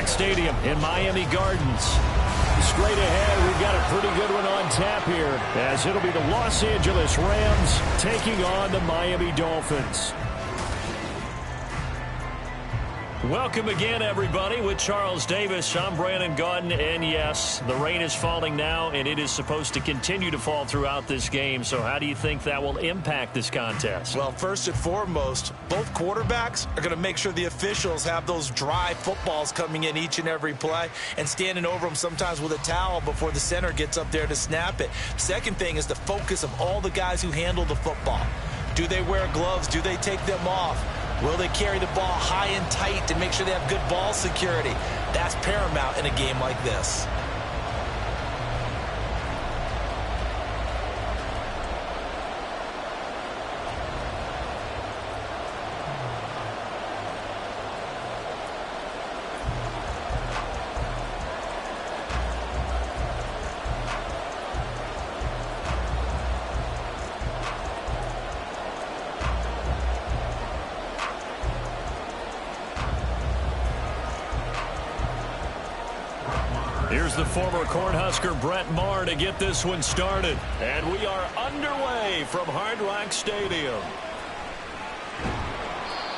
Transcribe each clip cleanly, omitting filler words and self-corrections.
Rock Stadium in Miami Gardens. Straight ahead, we've got a pretty good one on tap here, as it'll be the Los Angeles Rams taking on the Miami Dolphins. Welcome again, everybody, with Charles Davis. I'm Brandon Gaudin, and yes, the rain is falling now, and it is supposed to continue to fall throughout this game. So how do you think that will impact this contest? Well, first and foremost, both quarterbacks are going to make sure the officials have those dry footballs coming in each and every play and standing over them sometimes with a towel before the center gets up there to snap it. Second thing is the focus of all the guys who handle the football. Do they wear gloves? Do they take them off? Will they carry the ball high and tight to make sure they have good ball security? That's paramount in a game like this. Here's the former Cornhusker Brett Maher to get this one started. And we are underway from Hard Rock Stadium.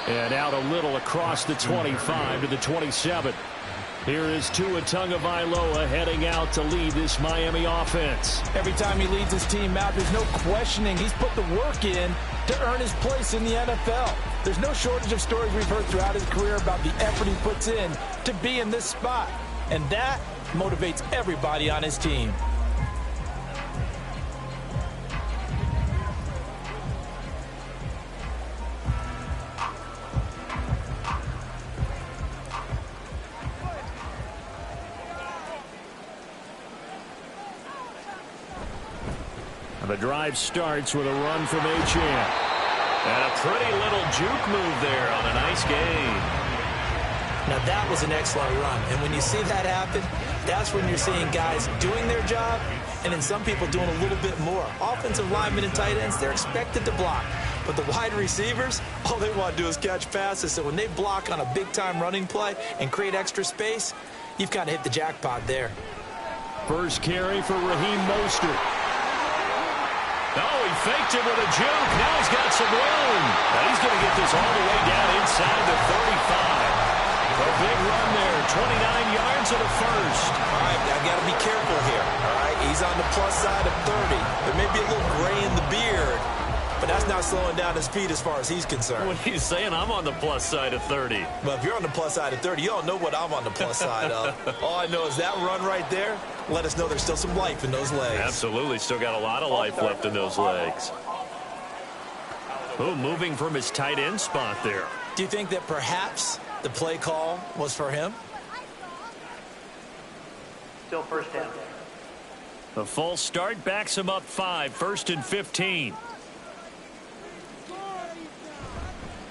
And out a little across the 25 to the 27. Here is Tua Tagovailoa heading out to lead this Miami offense. Every time he leads his team out, there's no questioning. He's put the work in to earn his place in the NFL. There's no shortage of stories we've heard throughout his career about the effort he puts in to be in this spot. And that motivates everybody on his team. The drive starts with a run from Achane. And a pretty little juke move there on a nice gain. Now, that was an excellent run. And when you see that happen, that's when you're seeing guys doing their job and then some people doing a little bit more. Offensive linemen and tight ends, they're expected to block. But the wide receivers, all they want to do is catch passes. So when they block on a big-time running play and create extra space, you've kind of hit the jackpot there. First carry for Raheem Mostert. Oh, he faked it with a juke. Now he's got some room. Now he's going to get this all the way down inside the 35. A big run there, 29 yards and a first. All right, I got to be careful here. All right, he's on the plus side of 30. There may be a little gray in the beard, but that's not slowing down his speed as far as he's concerned. What are you saying? I'm on the plus side of 30. Well, if you're on the plus side of 30, you don't know what I'm on the plus side of. All I know is that run right there let us know there's still some life in those legs. Absolutely, still got a lot of life left in those legs. Oh, moving from his tight end spot there. Do you think that perhaps the play call was for him? Still first down. The false start backs him up 5, 1st and 15.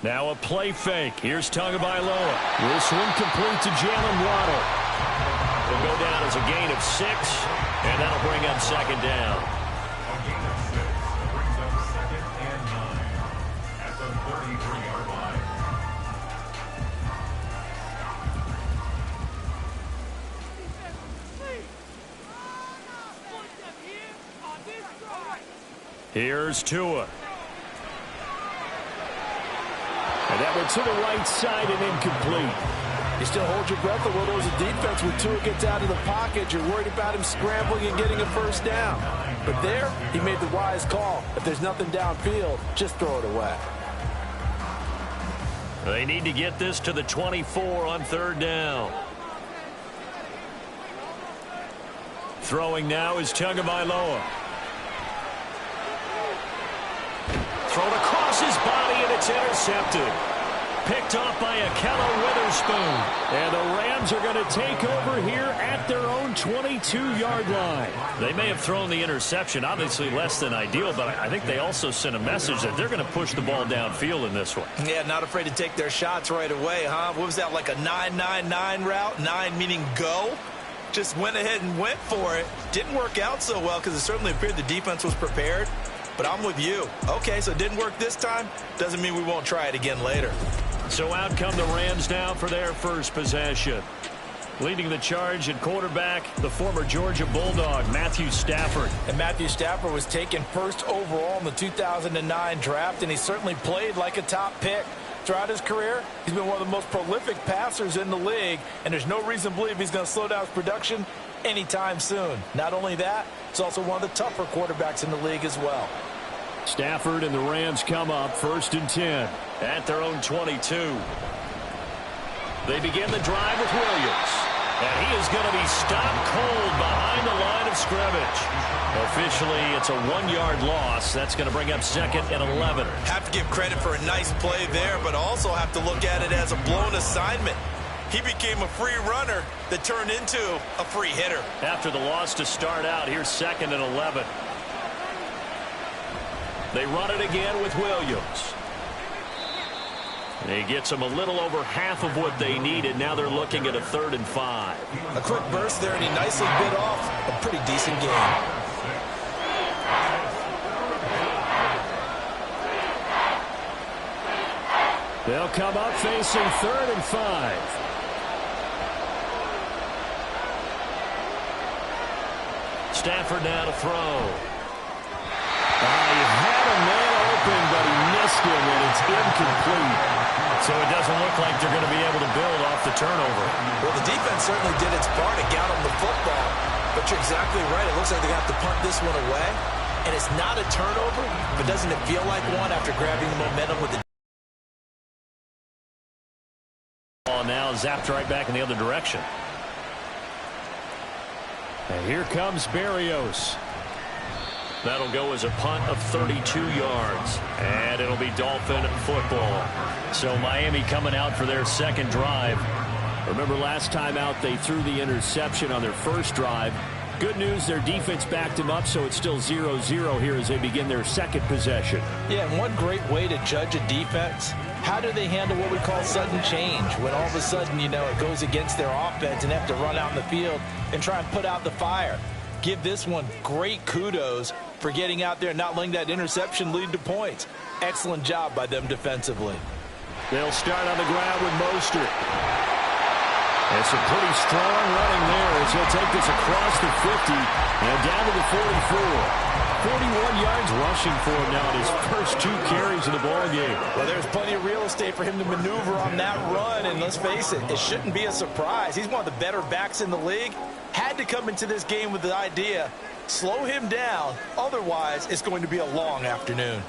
Now a play fake. Here's Tagovailoa. This one complete to Jalen Waddle. Will go down as a gain of 6, and that'll bring up second down. A gain of 6 brings up 2nd and 9 at the 33-yard line. Here's Tua. And that went to the right side and incomplete. You still hold your breath a little as a defense when Tua gets out of the pocket. You're worried about him scrambling and getting a first down. But there, he made the wise call. If there's nothing downfield, just throw it away. They need to get this to the 24 on 3rd down. Throwing now is Tagovailoa. Thrown across his body, and it's intercepted. Picked off by Akello Witherspoon. And the Rams are going to take over here at their own 22-yard line. They may have thrown the interception, obviously less than ideal, but I think they also sent a message that they're going to push the ball downfield in this one. Yeah, not afraid to take their shots right away, huh? What was that, like a 9-9-9 route? 9 meaning go? Just went ahead and went for it. Didn't work out so well because it certainly appeared the defense was prepared. But I'm with you. Okay, so it didn't work this time. Doesn't mean we won't try it again later. So out come the Rams now for their first possession. Leading the charge at quarterback, the former Georgia Bulldog, Matthew Stafford. And Matthew Stafford was taken first overall in the 2009 draft, and he certainly played like a top pick. Throughout his career, he's been one of the most prolific passers in the league, and there's no reason to believe he's going to slow down his production anytime soon. Not only that, he's also one of the tougher quarterbacks in the league as well. Stafford and the Rams come up 1st and 10 at their own 22. They begin the drive with Williams. And he is going to be stopped cold behind the line of scrimmage. Officially, it's a 1-yard loss. That's going to bring up 2nd and 11. Have to give credit for a nice play there, but also have to look at it as a blown assignment. He became a free runner that turned into a free hitter. After the loss to start out, here's 2nd and 11. They run it again with Williams. He gets them a little over half of what they needed. Now they're looking at a 3rd and 5. A quick burst there, and he nicely bit off a pretty decent game. They'll come up facing 3rd and 5. Stafford now to throw. He had a man open, but he missed him, and it's incomplete. So it doesn't look like they're going to be able to build off the turnover. Well, the defense certainly did its part to get him the football. But you're exactly right. It looks like they're going to have to punt this one away. And it's not a turnover, but doesn't it feel like one after grabbing the momentum with the ball now zapped right back in the other direction. And here comes Berrios. That'll go as a punt of 32 yards. And it'll be Dolphin football. So Miami coming out for their second drive. Remember last time out they threw the interception on their first drive. Good news, their defense backed him up, so it's still 0-0 here as they begin their second possession. Yeah, and one great way to judge a defense, how do they handle what we call sudden change? When all of a sudden, you know, it goes against their offense and they have to run out in the field and try and put out the fire. Give this one great kudos for getting out there and not letting that interception lead to points. Excellent job by them defensively. They'll start on the ground with Mostert. And some pretty strong running there as he'll take this across the 50 and down to the 44. 41 yards rushing for him now in his first 2 carries of the ball game. Well, there's plenty of real estate for him to maneuver on that run, and let's face it, it shouldn't be a surprise. He's one of the better backs in the league. Had to come into this game with the idea, slow him down, otherwise it's going to be a long afternoon.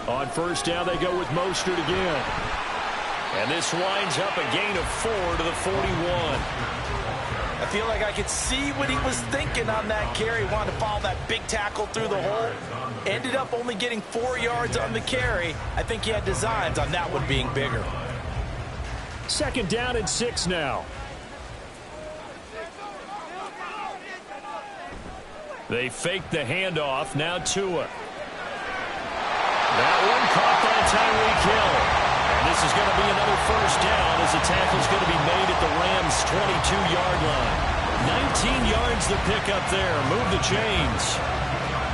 On first down, they go with Mostert again. And this winds up a gain of 4 to the 41. I feel like I could see what he was thinking on that carry. He wanted to follow that big tackle through the hole. Ended up only getting 4 yards on the carry. I think he had designs on that one being bigger. 2nd down and 6 now. They fake the handoff. Now Tua. That one caught by Tyreek Hill. And this is going to be another first down as the tackle's going to be made at the Rams' 22-yard line. 19 yards to pick up there. Move the chains.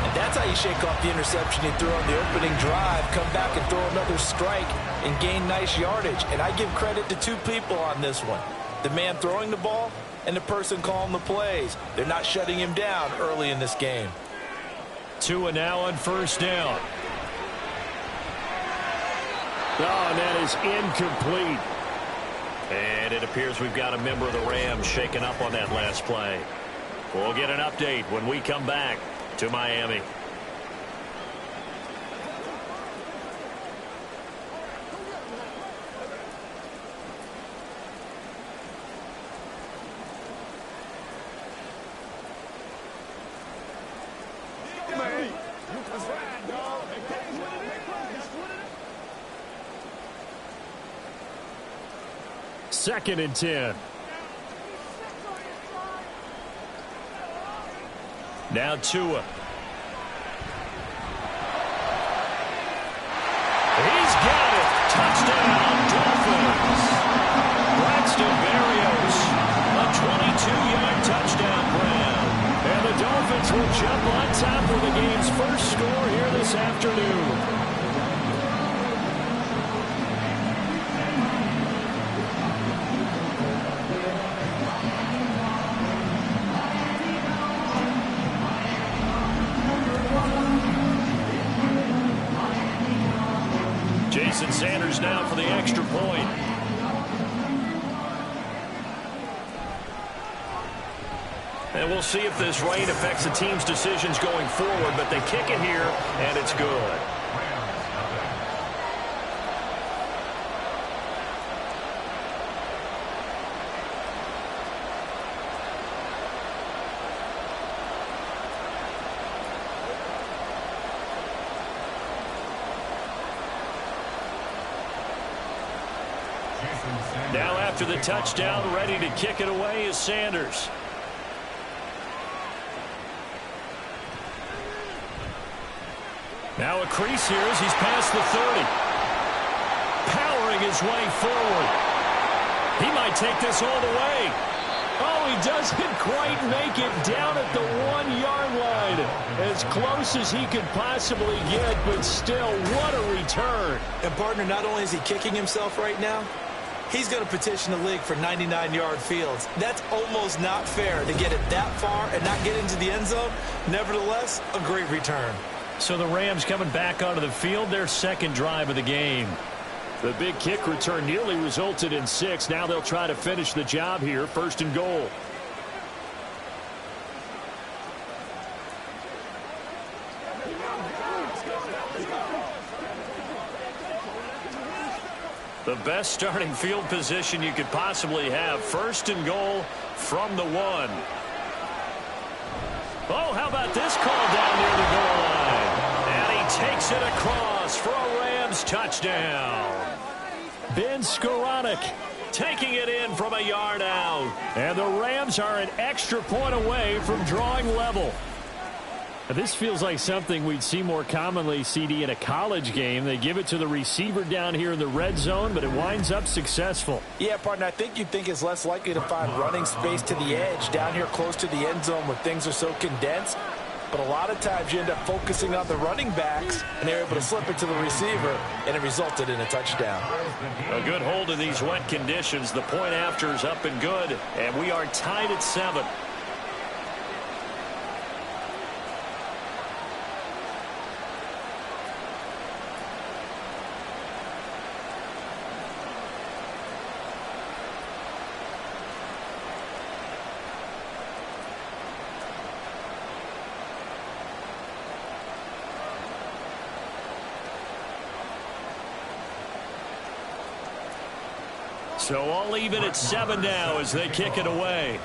And that's how you shake off the interception you threw on the opening drive. Come back and throw another strike and gain nice yardage. And I give credit to 2 people on this one. The man throwing the ball and the person calling the plays. They're not shutting him down early in this game. Tua now on first down. Oh, and that is incomplete. And it appears we've got a member of the Rams shaken up on that last play. We'll get an update when we come back to Miami. Second and 10. Now Tua. He's got it. Touchdown, Dolphins. Braxton Berrios, a 22-yard touchdown grab. And the Dolphins will jump on top for the game's first score here this afternoon. the extra point. And we'll see if this rain affects the team's decisions going forward, but they kick it here, and it's good. Now after the touchdown, ready to kick it away is Sanders. Now a crease here as he's past the 30. Powering his way forward. He might take this all the way. Oh, he doesn't quite make it down at the 1-yard line. As close as he could possibly get, but still, what a return. And, partner, not only is he kicking himself right now, he's going to petition the league for 99-yard fields. That's almost not fair to get it that far and not get into the end zone. Nevertheless, a great return. So the Rams coming back onto the field, their second drive of the game. The big kick return nearly resulted in 6. Now they'll try to finish the job here, 1st and goal. The best starting field position you could possibly have. 1st and goal from the 1. Oh, how about this call down near the goal line? And he takes it across for a Rams touchdown. Ben Skoranek taking it in from a yard out. And the Rams are an extra point away from drawing level. This feels like something we'd see more commonly, CD, in a college game. They give it to the receiver down here in the red zone, but it winds up successful. Yeah, partner, I think you'd think it's less likely to find running space to the edge down here close to the end zone where things are so condensed. But a lot of times you end up focusing on the running backs, and they're able to slip it to the receiver, and it resulted in a touchdown. A good hold in these wet conditions. The point after is up and good, and we are tied at 7. So all even at 7 now as they kick it away.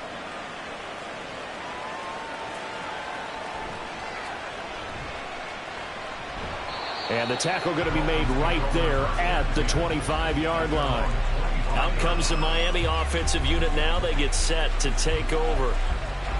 And the tackle going to be made right there at the 25-yard line. Out comes the Miami offensive unit now. They get set to take over.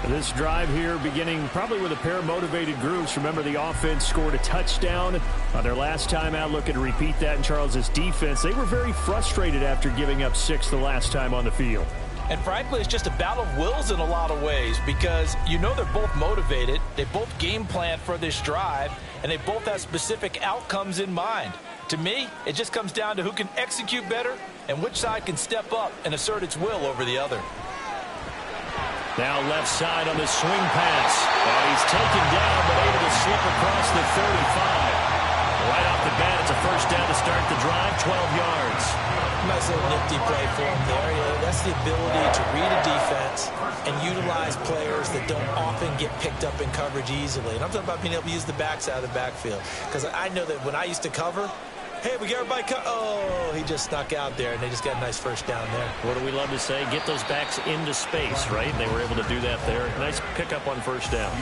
This drive here beginning probably with a pair of motivated groups. Remember, the offense scored a touchdown on their last time out. Looking to repeat that in Charles's defense. They were very frustrated after giving up 6 the last time on the field. And frankly, it's just a battle of wills in a lot of ways because you know they're both motivated. They both game plan for this drive, and they both have specific outcomes in mind. To me, it just comes down to who can execute better and which side can step up and assert its will over the other. Now left side on the swing pass. And he's taken down but able to slip across the 35. Right off the bat, it's a first down to start the drive, 12 yards. Nice little nifty play for him there. Yeah, that's the ability to read a defense and utilize players that don't often get picked up in coverage easily. And I'm talking about being able to use the backs out of the backfield. Because I know that when I used to cover, hey, we got everybody oh, he just snuck out there, and they just got a nice first down there. What do we love to say? Get those backs into space, right? They were able to do that there. Nice pickup on first down.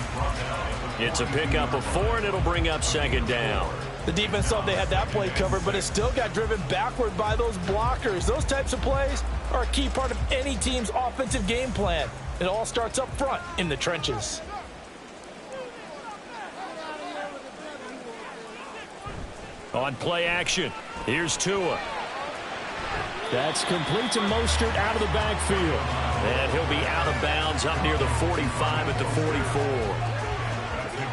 It's a pickup of 4, and it'll bring up second down. The defense thought they had that play covered, but it still got driven backward by those blockers. Those types of plays are a key part of any team's offensive game plan. It all starts up front in the trenches. On play action, here's Tua. That's complete to Mostert out of the backfield. And he'll be out of bounds up near the 45 at the 44.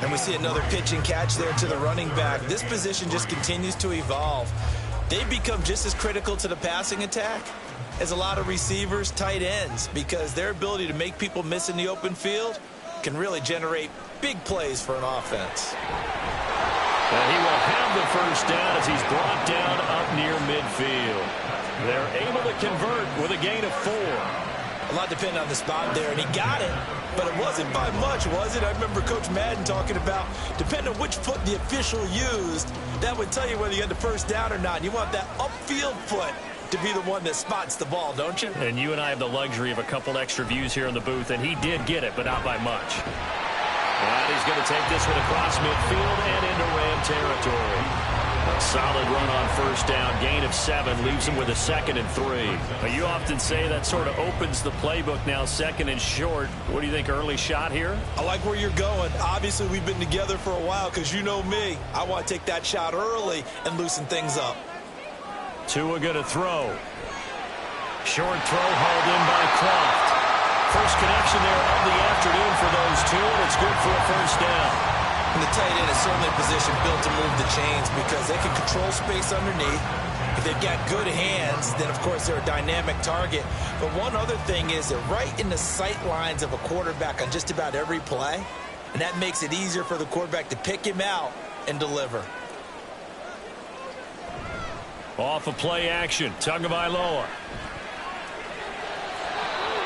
And we see another pitch and catch there to the running back. This position just continues to evolve. They become just as critical to the passing attack as a lot of receivers, tight ends, because their ability to make people miss in the open field can really generate big plays for an offense. And he will have the first down as he's brought down up near midfield. They're able to convert with a gain of 4. A lot depended on the spot there, and he got it, but it wasn't by much, was it? I remember Coach Madden talking about, depending on which foot the official used, that would tell you whether you had the first down or not. You want that upfield foot to be the one that spots the ball, don't you? And you and I have the luxury of a couple extra views here in the booth, and he did get it, but not by much. And he's going to take this one across midfield and into Ram territory. A solid run on first down. Gain of 7 leaves him with a 2nd and 3. But you often say that sort of opens the playbook now, 2nd and short. What do you think, early shot here? I like where you're going. Obviously, we've been together for a while because you know me. I want to take that shot early and loosen things up. Tua going to throw. Short throw hauled in by Croft. First connection there of the afternoon for those two, and it's good for a first down. And the tight end is certainly a position built to move the chains because they can control space underneath. If they've got good hands, then, of course, they're a dynamic target. But one other thing is they're right in the sight lines of a quarterback on just about every play, and that makes it easier for the quarterback to pick him out and deliver. Off of play action, Tagovailoa.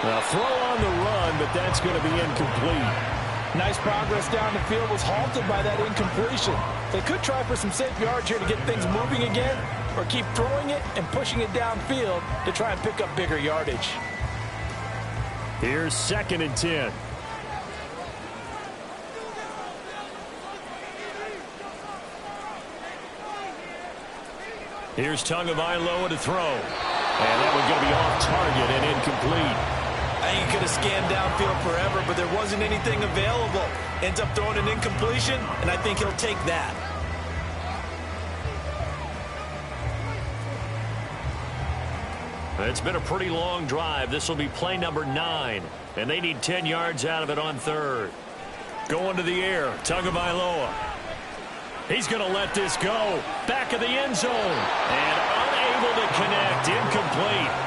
Now throw on the run, but that's going to be incomplete. Nice progress down the field was halted by that incompletion. They could try for some safe yards here to get things moving again, or keep throwing it and pushing it downfield to try and pick up bigger yardage. Here's 2nd and 10. Here's Tagovailoa to throw. And that one's going to be off target and incomplete. I think he could have scanned downfield forever, but there wasn't anything available. Ends up throwing an incompletion, and I think he'll take that. It's been a pretty long drive. This will be play number 9, and they need 10 yards out of it on 3rd. Going to the air, Tagovailoa. He's going to let this go. Back of the end zone, and unable to connect. Incomplete.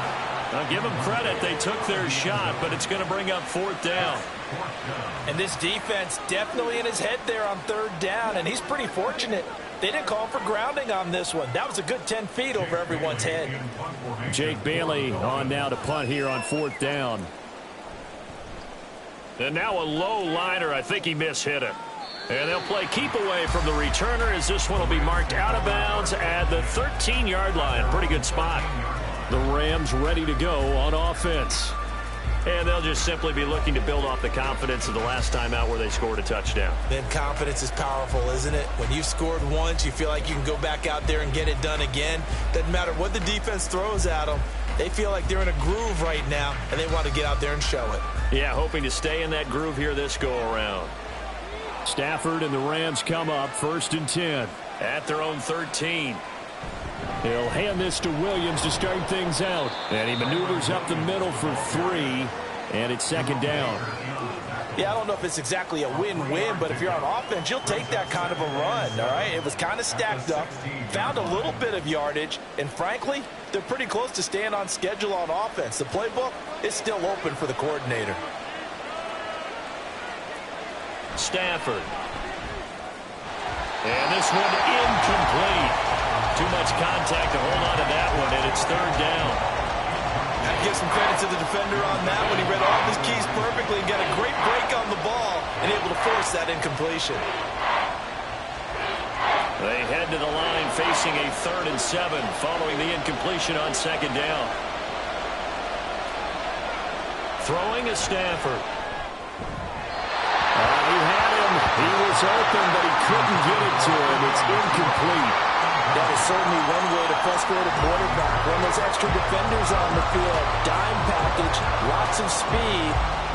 Now, give them credit. They took their shot, but it's going to bring up 4th down. And this defense definitely in his head there on 3rd down, and he's pretty fortunate. They didn't call for grounding on this one. That was a good 10 feet over everyone's head. Jake Bailey on now to punt here on 4th down. And now a low liner. I think he mishit it. And they'll play keep away from the returner as this one will be marked out of bounds at the 13-yard line. Pretty good spot. The Rams ready to go on offense. And they'll just simply be looking to build off the confidence of the last time out where they scored a touchdown. Then confidence is powerful, isn't it? When you've scored once, you feel like you can go back out there and get it done again. Doesn't matter what the defense throws at them. They feel like they're in a groove right now, and they want to get out there and show it. Yeah, hoping to stay in that groove here this go-around. Stafford and the Rams come up 1st and 10 at their own 13. He'll hand this to Williams to start things out. And he maneuvers up the middle for 3. And it's 2nd down. Yeah, I don't know if it's exactly a win-win, but if you're on offense, you'll take that kind of a run, all right? It was kind of stacked up, found a little bit of yardage, and frankly, they're pretty close to staying on schedule on offense. The playbook is still open for the coordinator. Stafford. And this one incomplete. Too much contact to hold on to that one, and it's 3rd down. I give some credit to the defender on that one. He read all of his keys perfectly and got a great break on the ball and able to force that incompletion. They head to the line facing a 3rd and 7 following the incompletion on 2nd down. Throwing is Stafford. He had him. He was open, but he couldn't get it to him. It's incomplete. That is certainly one way to frustrate a quarterback. When there's extra defenders on the field, dime package, lots of speed,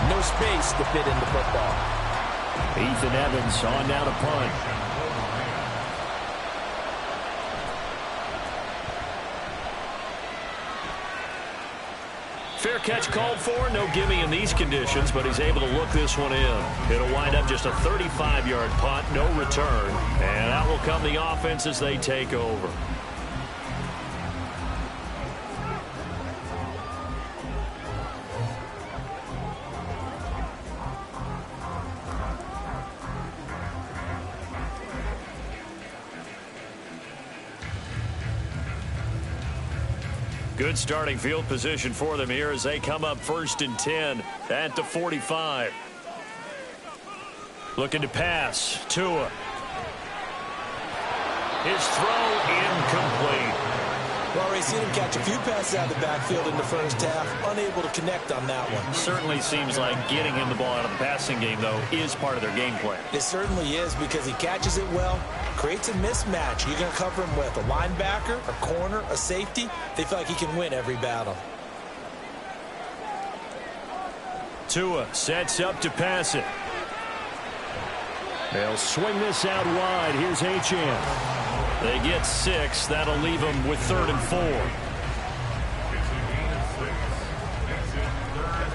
no space to fit in the football. Ethan Evans on now to punt. Fair catch called for. No gimme in these conditions, but he's able to look this one in. It'll wind up just a 35-yard punt, no return. And out will come the offense as they take over. Good starting field position for them here as they come up 1st and 10 at the 45. Looking to pass. Tua. His throw incomplete. Well, we've seen him catch a few passes out of the backfield in the first half. Unable to connect on that one. Certainly seems like getting him the ball out of the passing game, though, is part of their game plan. It certainly is because he catches it well, creates a mismatch. You're going to cover him with a linebacker, a corner, a safety. They feel like he can win every battle. Tua sets up to pass it. They'll swing this out wide. Here's H.M. They get 6. That'll leave them with 3rd and 4. It's a gain of 6. Makes it 3rd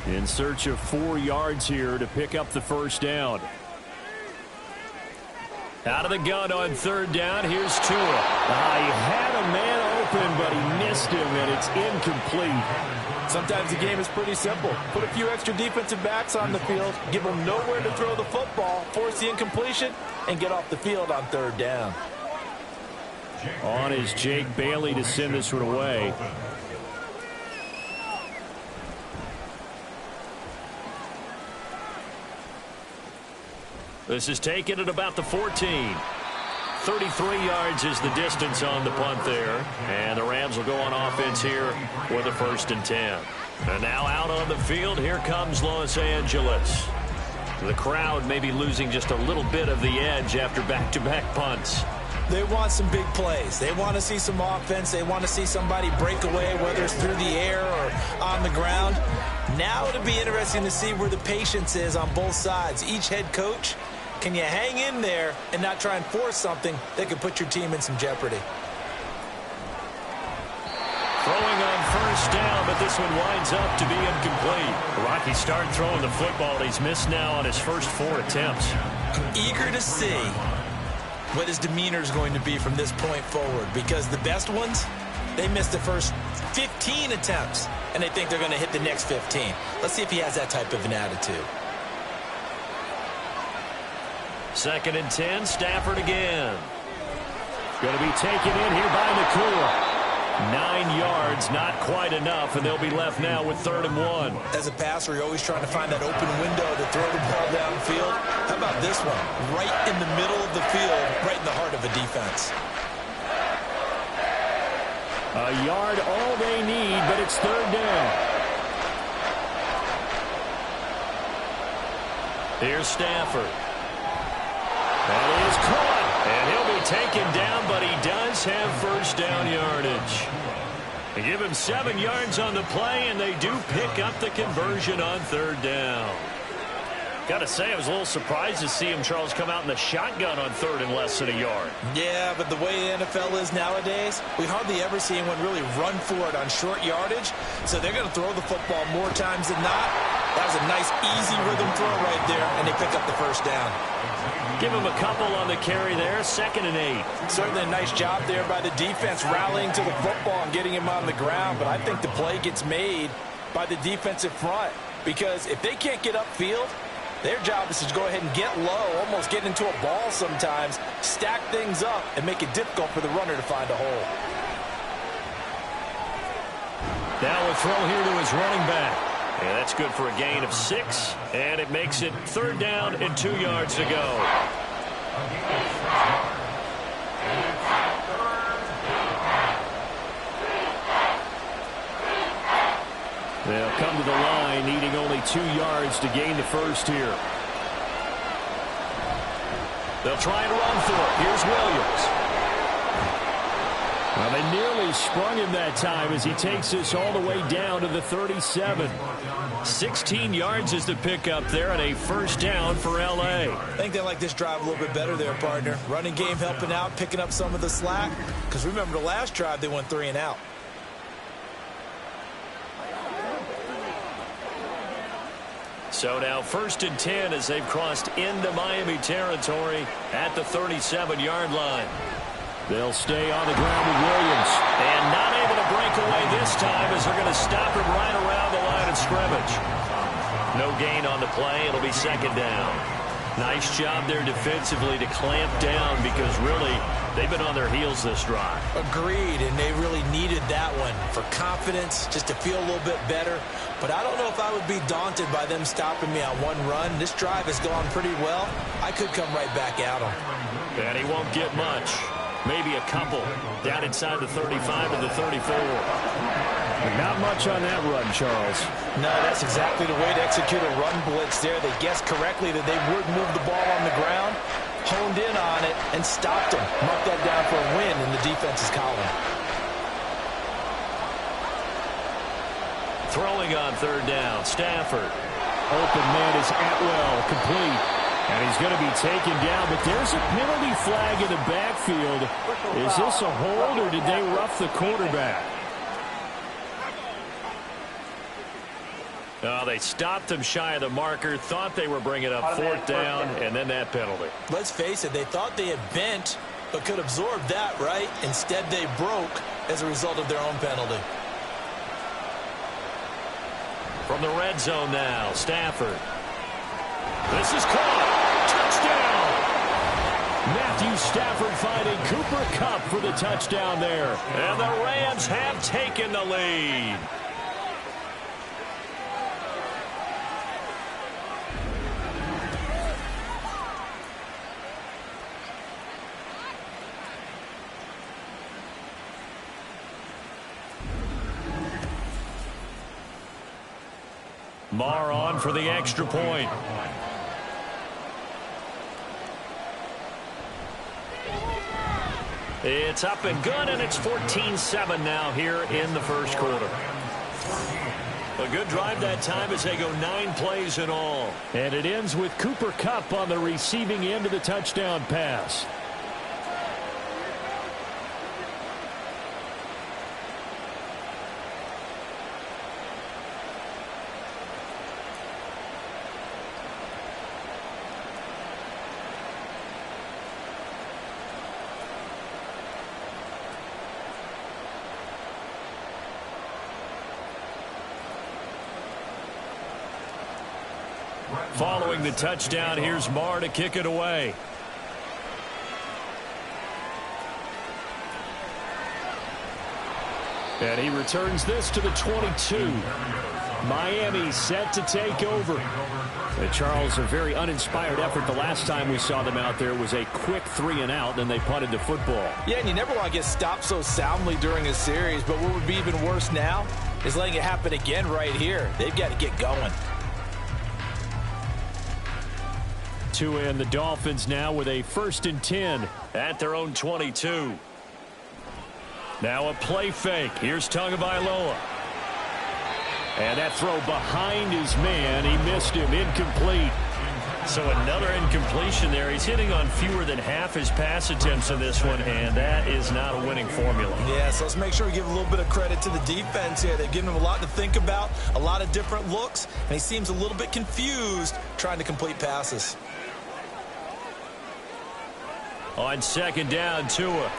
and 4. In search of 4 yards here to pick up the first down. Out of the gun on 3rd down. Here's Tua. He had a man open, but he missed him, and it's incomplete. Sometimes the game is pretty simple. Put a few extra defensive backs on the field, give them nowhere to throw the football, force the incompletion, and get off the field on 3rd down. On is Jake Bailey to send this one away. This is taken at about the 14. 33 yards is the distance on the punt there. And the Rams will go on offense here with a 1st and 10. And now out on the field, here comes Los Angeles. The crowd may be losing just a little bit of the edge after back-to-back punts. They want some big plays. They want to see some offense. They want to see somebody break away, whether it's through the air or on the ground. Now it'll be interesting to see where the patience is on both sides. Each head coach, can you hang in there and not try and force something that could put your team in some jeopardy? Throwing on 1st down, but this one winds up to be incomplete. Rocky start throwing the football. He's missed now on his first 4 attempts. Eager to see what his demeanor is going to be from this point forward, because the best ones, they missed the first 15 attempts, and they think they're going to hit the next 15. Let's see if he has that type of an attitude. 2nd and 10, Stafford again. Going to be taken in here by Nakua. 9 yards, not quite enough, and they'll be left now with 3rd and 1. As a passer, you're always trying to find that open window to throw the ball downfield. How about this one? Right in the middle of the field, right in the heart of a defense. A yard all they need, but it's 3rd down. Here's Stafford. That is caught, and he'll be taken down, but he does have 1st down yardage. They give him 7 yards on the play, and they do pick up the conversion on 3rd down. Got to say, I was a little surprised to see him, Charles, come out in the shotgun on 3rd and less than a yard. Yeah, but the way the NFL is nowadays, we hardly ever see anyone really run for it on short yardage. So they're going to throw the football more times than not. That was a nice, easy rhythm throw right there, and they pick up the 1st down. Give him a couple on the carry there, 2nd and 8. Certainly a nice job there by the defense rallying to the football and getting him on the ground. But I think the play gets made by the defensive front, because if they can't get upfield, their job is to go ahead and get low, almost get into a ball sometimes, stack things up, and make it difficult for the runner to find a hole. Now a throw here to his running back. And that's good for a gain of 6, and it makes it 3rd down and 2 yards to go. They'll come to the line, needing only 2 yards to gain the 1st here. They'll try and run for it. Here's Williams. Well, they nearly sprung him that time as he takes this all the way down to the 37. 16 yards is the pickup there, and a 1st down for L.A. I think they like this drive a little bit better there, partner. Running game helping out, picking up some of the slack. Because remember, the last drive, they went 3 and out. So now 1st and 10 as they've crossed into Miami territory at the 37-yard line. They'll stay on the ground with Williams. And not able to break away this time as they're going to stop him right around the line of scrimmage. No gain on the play. It'll be 2nd down. Nice job there defensively to clamp down because really they've been on their heels this drive. Agreed, and they really needed that one for confidence, just to feel a little bit better. But I don't know if I would be daunted by them stopping me on one run. This drive has gone pretty well. I could come right back at them. And he won't get much. Maybe a couple down inside the 35 to the 34. Not much on that run, Charles. No, that's exactly the way to execute a run blitz there. They guessed correctly that they would move the ball on the ground, honed in on it, and stopped him. Marked that down for a win in the defense's column. Throwing on third down, Stafford. Open man is Atwell, complete. And he's going to be taken down, but there's a penalty flag in the backfield. Is this a hold, or did they rough the quarterback? Oh, they stopped him shy of the marker, thought they were bringing up fourth down, and then that penalty. Let's face it, they thought they had bent, but could absorb that, right? Instead, they broke as a result of their own penalty. From the red zone now, Stafford. This is caught. Touchdown! Matthew Stafford finding Cooper Kupp for the touchdown there. And the Rams have taken the lead. Marr on for the extra point. It's up and good, and it's 14-7 now here in the first quarter. A good drive that time as they go 9 plays in all. And it ends with Cooper Kupp on the receiving end of the touchdown pass. Following the touchdown, here's Marr to kick it away. And he returns this to the 22. Miami set to take over. And Charles, a very uninspired effort. The last time we saw them out there was a quick 3-and-out, then they punted the football. Yeah, and you never want to get stopped so soundly during a series, but what would be even worse now is letting it happen again right here. They've got to get going. Tua and the Dolphins now with a 1st and 10 at their own 22. Now a play fake. Here's Tagovailoa. And that throw behind his man. He missed him. Incomplete. So another incompletion there. He's hitting on fewer than half his pass attempts in this one, and that is not a winning formula. Yeah, so let's make sure we give a little bit of credit to the defense here. They've given him a lot to think about, a lot of different looks, and he seems a little bit confused trying to complete passes. On 2nd down, Tua.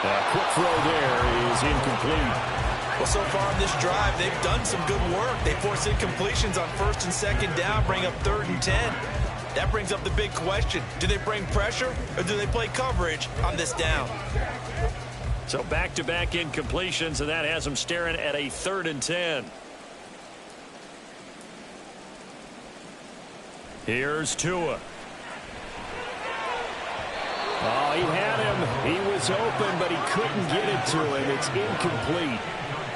A quick throw there is incomplete. Well, so far in this drive, they've done some good work. They force incompletions on 1st and 2nd down, bring up 3rd and 10. That brings up the big question. Do they bring pressure or do they play coverage on this down? So back-to-back incompletions, and that has them staring at a 3rd and 10. Here's Tua. Oh, he had him. He was open, but he couldn't get it to him. It's incomplete.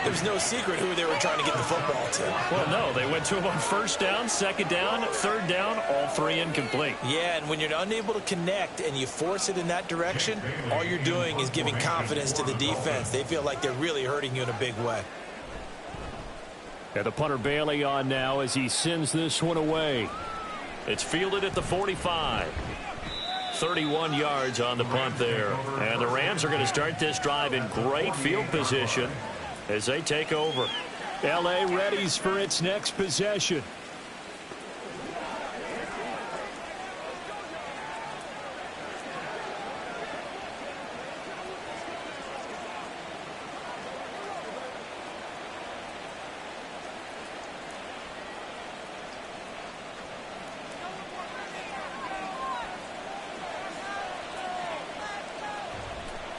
There's no secret who they were trying to get the football to. Well, no, they went to him on 1st down, 2nd down, 3rd down, all 3 incomplete. Yeah, and when you're unable to connect and you force it in that direction, all you're doing is giving confidence to the defense. They feel like they're really hurting you in a big way. And the punter Bailey on now as he sends this one away. It's fielded at the 45. 31 yards on the punt there. And the Rams are going to start this drive in great field position as they take over. L.A. readies for its next possession.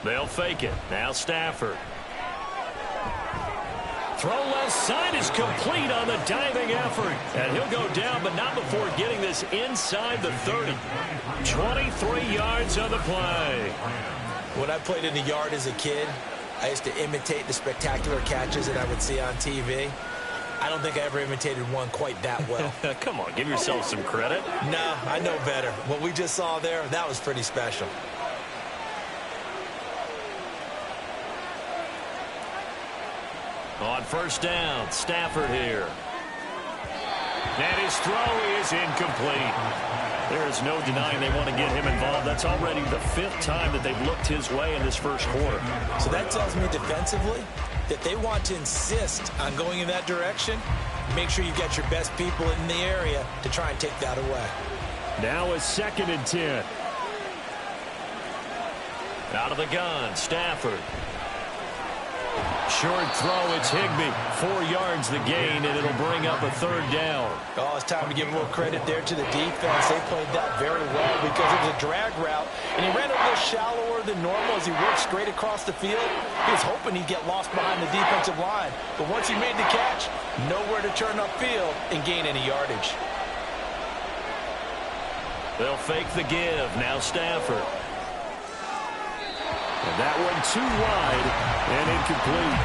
They'll fake it. Now Stafford. Throw left side is complete on the diving effort. And he'll go down, but not before getting this inside the 30. 23 yards on the play. When I played in the yard as a kid, I used to imitate the spectacular catches that I would see on TV. I don't think I ever imitated one quite that well. Come on, give yourself some credit. No, I know better. What we just saw there, that was pretty special. On first down, Stafford here. And his throw is incomplete. There is no denying they want to get him involved. That's already the 5th time that they've looked his way in this first quarter. So that tells me defensively that they want to insist on going in that direction. Make sure you've got your best people in the area to try and take that away. Now a 2nd and 10. Out of the gun, Stafford. Short throw, it's Higbee. 4 yards the gain, and it'll bring up a 3rd down. Oh, it's time to give a little credit there to the defense. They played that very well because it was a drag route, and he ran a little shallower than normal as he worked straight across the field. He was hoping he'd get lost behind the defensive line, but once he made the catch, nowhere to turn upfield and gain any yardage. They'll fake the give. Now Stafford. And that one too wide and incomplete.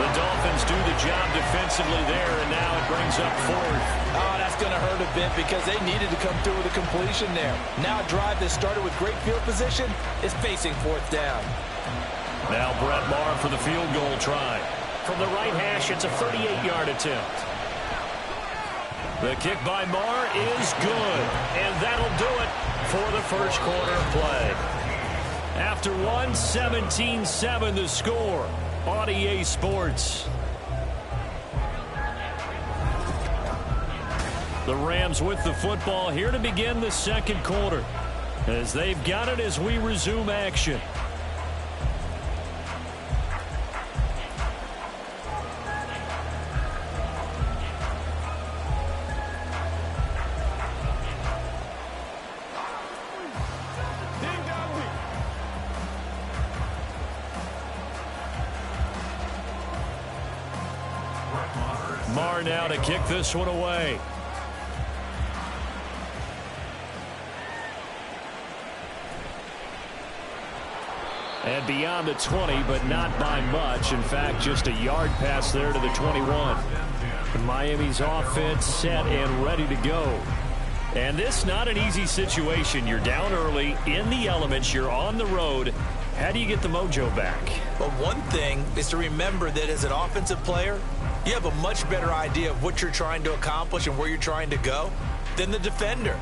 The Dolphins do the job defensively there, and now it brings up 4th. Oh, that's going to hurt a bit because they needed to come through with a completion there. Now a drive that started with great field position is facing 4th down. Now Brett Maher for the field goal try. From the right hash, it's a 38-yard attempt. The kick by Maher is good, and that'll do it for the first quarter of play. After 1, 17-7 the score on EA Sports. The Rams with the football here to begin the second quarter, as they've got it as we resume action. Maher now to kick this one away. And beyond the 20, but not by much. In fact, just a yard pass there to the 21. Miami's offense set and ready to go. And this not an easy situation. You're down early, in the elements, you're on the road. How do you get the mojo back? But one thing is to remember that as an offensive player, you have a much better idea of what you're trying to accomplish and where you're trying to go than the defender.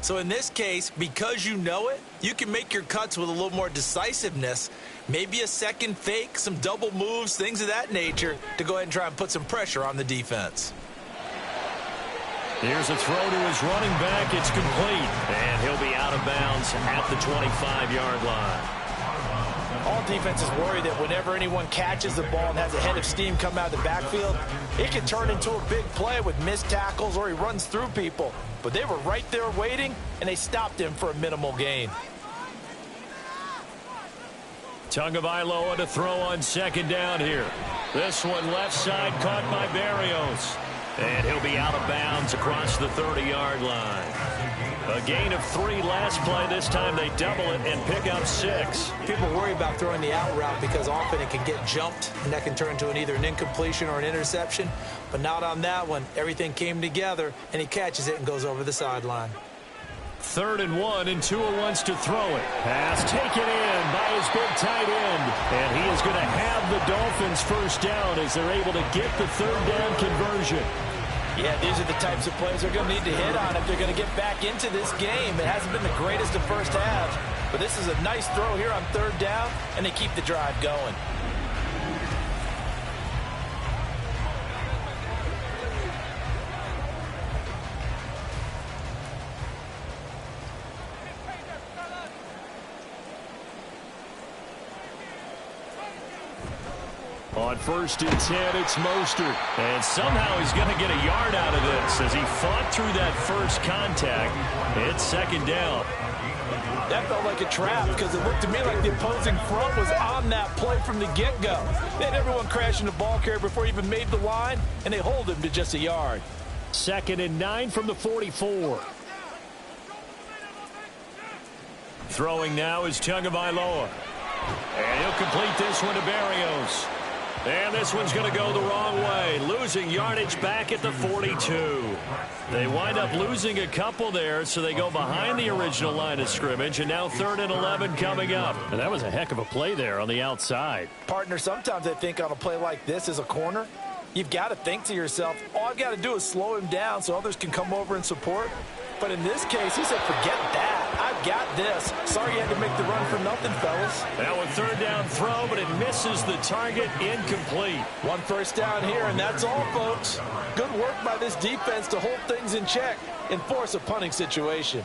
So in this case, because you know it, you can make your cuts with a little more decisiveness, maybe a second fake, some double moves, things of that nature, to go ahead and try and put some pressure on the defense. Here's a throw to his running back. It's complete. And he'll be out of bounds at the 25-yard line. All defenses worry that whenever anyone catches the ball and has a head of steam come out of the backfield, it can turn into a big play with missed tackles or he runs through people. But they were right there waiting, and they stopped him for a minimal gain. Tagovailoa to throw on second down here. This one left side caught by Berrios. And he'll be out of bounds across the 30-yard line. A gain of 3 last play. This time they double it and pick up 6. People worry about throwing the out route because often it can get jumped, and that can turn into either an incompletion or an interception. But not on that one. Everything came together, and he catches it and goes over the sideline. 3rd and 1, and Tua wants to throw it. Pass taken in by his big tight end. And he is going to have the Dolphins first down as they're able to get the 3rd down conversion. Yeah, these are the types of plays they're going to need to hit on if they're going to get back into this game. It hasn't been the greatest of first halves, but this is a nice throw here on 3rd down, and they keep the drive going. On 1st and 10, it's Mostert. And somehow he's going to get a yard out of this as he fought through that first contact. It's 2nd down. That felt like a trap because it looked to me like the opposing front was on that play from the get-go. They had everyone crashing the ball carrier before he even made the line, and they hold him to just a yard. 2nd and 9 from the 44. Throwing now is Tagovailoa. And he'll complete this one to Berrios. And this one's going to go the wrong way. Losing yardage back at the 42. They wind up losing a couple there, so they go behind the original line of scrimmage. And now 3rd and 11 coming up. And that was a heck of a play there on the outside. Partner, sometimes I think on a play like this as a corner, you've got to think to yourself, all I've got to do is slow him down so others can come over and support. But in this case, he said, forget that. I've got this. Sorry you had to make the run for nothing, fellas. Now a 3rd down throw, but it misses the target, incomplete. 1 first down here, and that's all, folks. Good work by this defense to hold things in check and force a punting situation.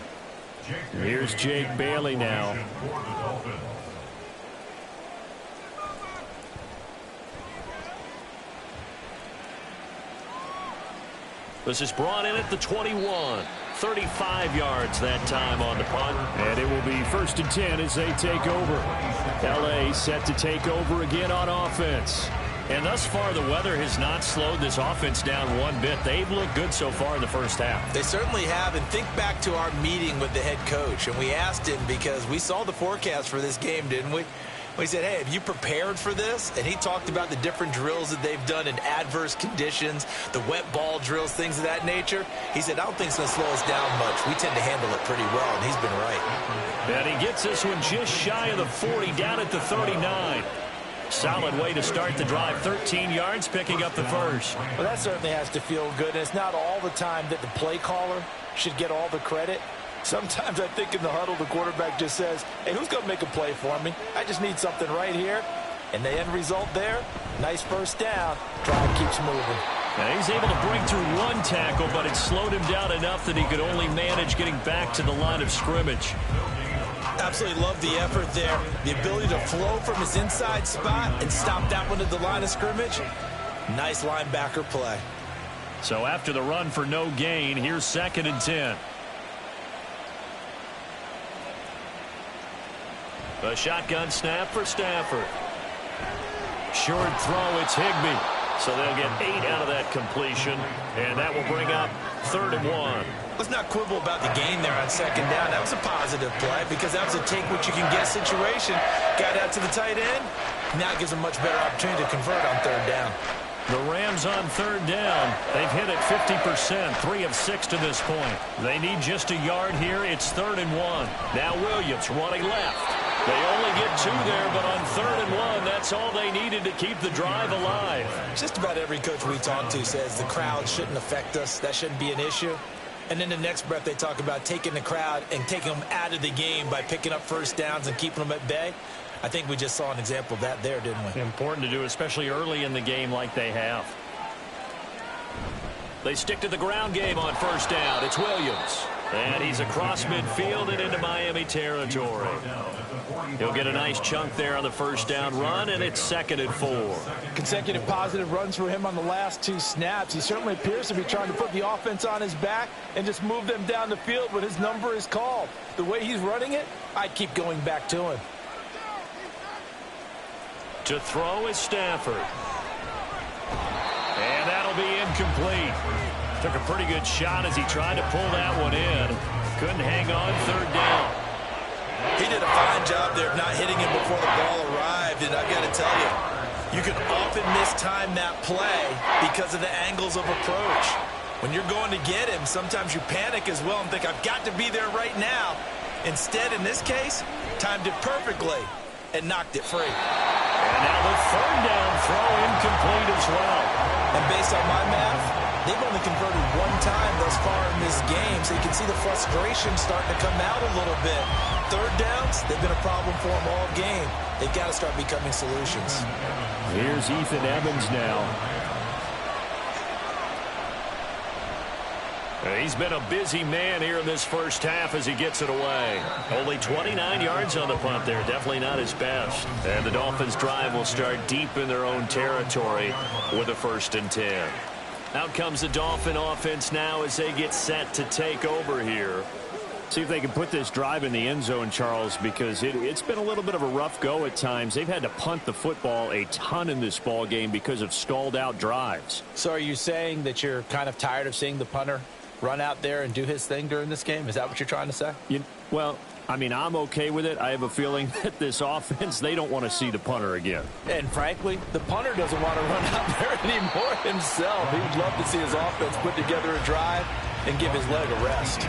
Here's Jake Bailey now. This is brought in at the 21. 35 yards that time on the punt. And it will be 1st and 10 as they take over. L.A. set to take over again on offense. And thus far, the weather has not slowed this offense down one bit. They've looked good so far in the first half. They certainly have. And think back to our meeting with the head coach. And we asked him because we saw the forecast for this game, didn't we? We said, hey, have you prepared for this? And he talked about the different drills that they've done in adverse conditions, the wet ball drills, things of that nature. He said, I don't think it's going to slow us down much. We tend to handle it pretty well, and he's been right. And he gets this one just shy of the 40, down at the 39. Solid way to start the drive. 13 yards, picking up the first. Well, that certainly has to feel good. And it's not all the time that the play caller should get all the credit. Sometimes I think in the huddle, the quarterback just says, hey, who's going to make a play for me? I just need something right here. And the end result there, nice first down. Drive keeps moving. Now he's able to break through 1 tackle, but it slowed him down enough that he could only manage getting back to the line of scrimmage. Absolutely love the effort there. The ability to flow from his inside spot and stop that one at the line of scrimmage. Nice linebacker play. So after the run for no gain, here's 2nd and 10. A shotgun snap for Stafford. Short throw, it's Higbee. So they'll get 8 out of that completion, and that will bring up 3rd and 1. Let's not quibble about the gain there on 2nd down. That was a positive play because that was a take-what-you-can-get situation. Got out to the tight end. Now it gives them much better opportunity to convert on 3rd down. The Rams on 3rd down. They've hit it 50%, 3 of 6 to this point. They need just a yard here. It's 3rd and 1. Now Williams running left. They only get 2 there, but on 3rd and 1, that's all they needed to keep the drive alive. Just about every coach we talk to says the crowd shouldn't affect us. That shouldn't be an issue. And then the next breath they talk about taking the crowd and taking them out of the game by picking up first downs and keeping them at bay. I think we just saw an example of that there, didn't we? Important to do, especially early in the game like they have. They stick to the ground game on 1st down. It's Williams. And he's across midfield and into Miami territory. He'll get a nice chunk there on the 1st down run, and it's 2nd and 4. Consecutive positive runs for him on the last 2 snaps. He certainly appears to be trying to put the offense on his back and just move them down the field when his number is called. The way he's running it, I'd keep going back to him. To throw is Stafford. And that'll be incomplete. Took a pretty good shot as he tried to pull that one in. Couldn't hang on 3rd down. He did a fine job there of not hitting him before the ball arrived. And I've got to tell you, you can often mistime that play because of the angles of approach. When you're going to get him, sometimes you panic as well and think, I've got to be there right now. Instead, in this case, timed it perfectly and knocked it free. And now the 3rd down throw incomplete as well. And based on my math, they've only converted 1 time thus far in this game, so you can see the frustration starting to come out a little bit. 3rd downs, they've been a problem for them all game. They've got to start becoming solutions. Here's Ethan Evans now. He's been a busy man here in this first half as he gets it away. Only 29 yards on the punt there. Definitely not his best. And the Dolphins' drive will start deep in their own territory with a 1st and 10. Out comes the Dolphin offense now as they get set to take over here. See if they can put this drive in the end zone, Charles, because it's been a little bit of a rough go at times. They've had to punt the football a ton in this ball game because of stalled out drives. So are you saying that you're kind of tired of seeing the punter run out there and do his thing during this game? Is that what you're trying to say? Well, I mean, I'm okay with it. I have a feeling that this offense, they don't want to see the punter again. And frankly, the punter doesn't want to run out there anymore himself. He would love to see his offense put together a drive and give his leg a rest.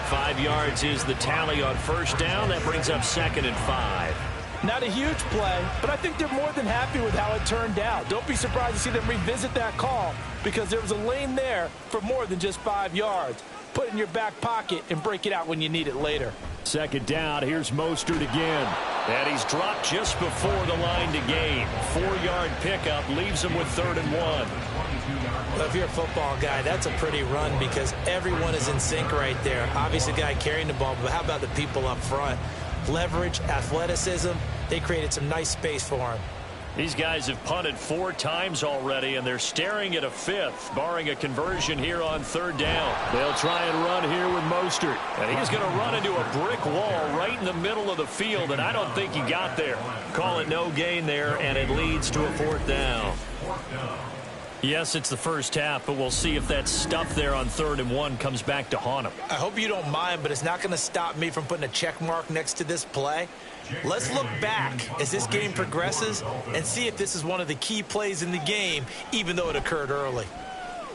5 yards is the tally on first down. That brings up 2nd and 5. Not a huge play, but I think they're more than happy with how it turned out. Don't be surprised to see them revisit that call because there was a lane there for more than just 5 yards. Put it in your back pocket and break it out when you need it later. 2nd down, here's Mostert again. And he's dropped just before the line to gain. 4-yard pickup leaves him with 3rd and 1. Well, if you're a football guy, that's a pretty run because everyone is in sync right there. Obviously, the guy carrying the ball, but how about the people up front? Leverage, athleticism, they created some nice space for him. These guys have punted 4 times already, and they're staring at a 5th, barring a conversion here on 3rd down. They'll try and run here with Mostert, and he's going to run into a brick wall right in the middle of the field, and I don't think he got there. Call it no gain there, and it leads to a 4th down. Yes, it's the first half, but we'll see if that stuff there on 3rd and 1 comes back to haunt him. I hope you don't mind, but it's not going to stop me from putting a check mark next to this play. Let's look back as this game progresses and see if this is one of the key plays in the game, even though it occurred early.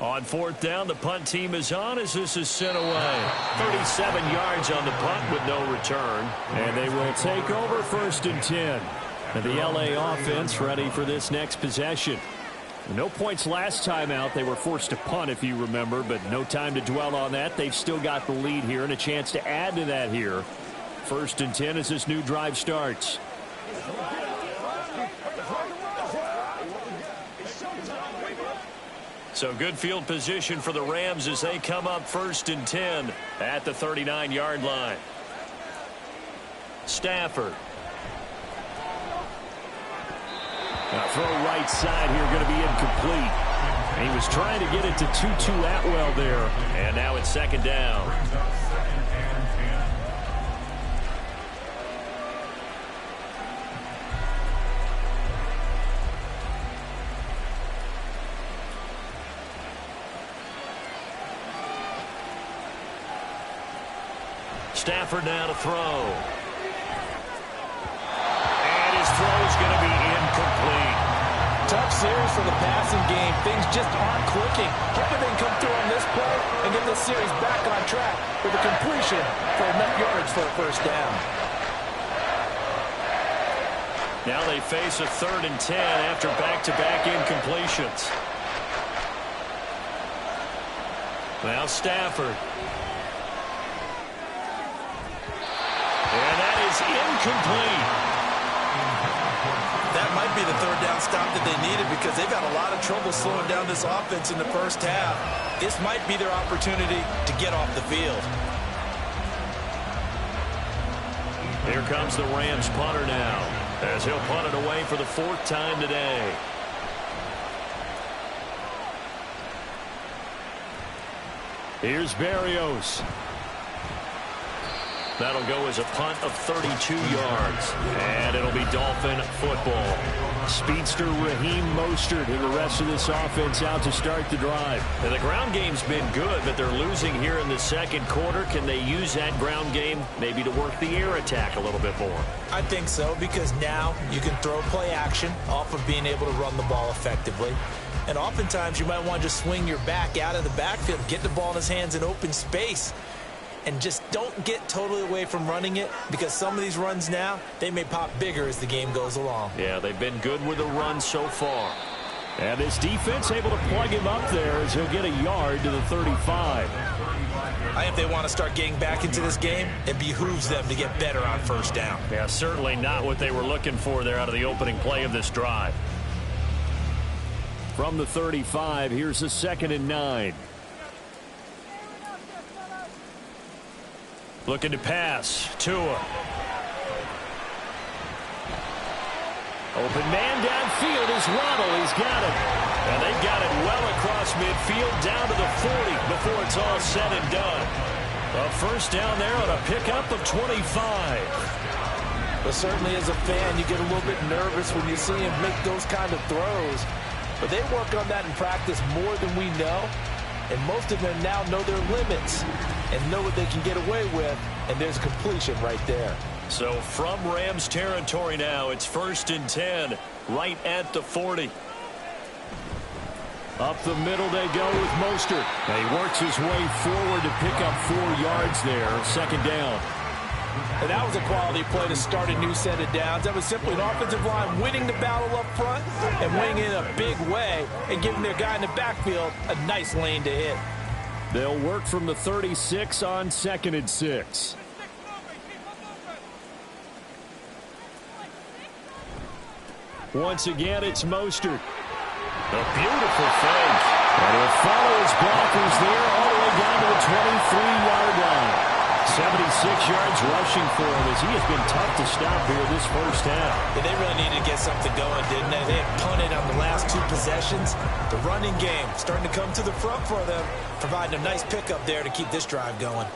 On 4th down, the punt team is on as this is sent away. 37 yards on the punt with no return. And they will take over 1st and 10. And the LA offense ready for this next possession. No points last time out. They were forced to punt, if you remember, but no time to dwell on that. They've still got the lead here and a chance to add to that here. 1st and 10 as this new drive starts. So good field position for the Rams as they come up 1st and 10 at the 39-yard line. Stafford. Now throw right side here going to be incomplete. He was trying to get it to Tutu Atwell there. And now it's 2nd down. Stafford now to throw. And his throw is going to be incomplete. Tough series for the passing game. Things just aren't clicking. Hoping they can come through on this play and get this series back on track with a completion for enough yards for a 1st down. Now they face a 3rd and 10 after back-to-back incompletions. Now Stafford. And that is incomplete. That might be the 3rd down stop that they needed because they've had a lot of trouble slowing down this offense in the first half. This might be their opportunity to get off the field. Here comes the Rams punter now as he'll punt it away for the 4th time today. Here's Berrios. That'll go as a punt of 32 yards. And it'll be Dolphin football. Speedster Raheem Mostert and the rest of this offense out to start the drive. And the ground game's been good, but they're losing here in the 2nd quarter. Can they use that ground game maybe to work the air attack a little bit more? I think so, because now you can throw play action off of being able to run the ball effectively. And oftentimes you might want to just swing your back out of the backfield, get the ball in his hands in open space. And just don't get totally away from running it because some of these runs now, they may pop bigger as the game goes along. Yeah, they've been good with the run so far. And this defense able to plug him up there as he'll get a yard to the 35. I think if they want to start getting back into this game, it behooves them to get better on 1st down. Yeah, certainly not what they were looking for there out of the opening play of this drive. From the 35, here's a 2nd and 9. Looking to pass. Tua. Open man downfield is Waddle. He's got it. And they've got it well across midfield down to the 40 before it's all said and done. A first down there on a pickup of 25. But certainly as a fan, you get a little bit nervous when you see him make those kind of throws. But they work on that in practice more than we know. And most of them now know their limits and know what they can get away with. And there's completion right there. So from Rams territory now, it's 1st and 10, right at the 40. Up the middle they go with Mostert. And he works his way forward to pick up 4 yards there, 2nd down. And that was a quality play to start a new set of downs. That was simply an offensive line winning the battle up front and winning it in a big way and giving their guy in the backfield a nice lane to hit. They'll work from the 36 on 2nd and 6. Once again, it's Mostert. A beautiful fake. And he'll follow his blockers there all the way down to the 23-yard line. 76 yards rushing for him as he has been tough to stop here this first half. Yeah, they really needed to get something going, didn't they? They had punted on the last 2 possessions. The running game starting to come to the front for them, providing a nice pickup there to keep this drive going.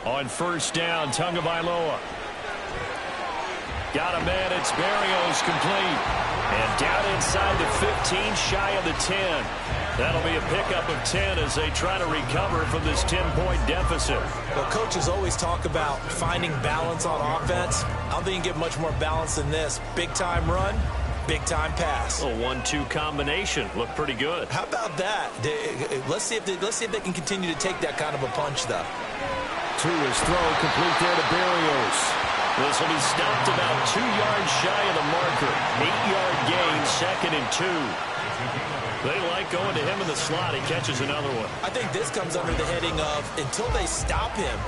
On first down, Tagovailoa. Got a man, it's Berrios complete. And down inside the 15, shy of the 10. That'll be a pickup of 10 as they try to recover from this 10-point deficit. Well, coaches always talk about finding balance on offense. I don't think you can get much more balance than this. Big-time run, big-time pass. A 1-2 combination. Looked pretty good. How about that? Let's see if they can continue to take that kind of a punch, though. To his throw, complete there to Berrios. This will be stopped about 2 yards shy of the marker. 8-yard gain, 2nd and 2. They like going to him in the slot. He catches another one. I think this comes under the heading of until they stop him,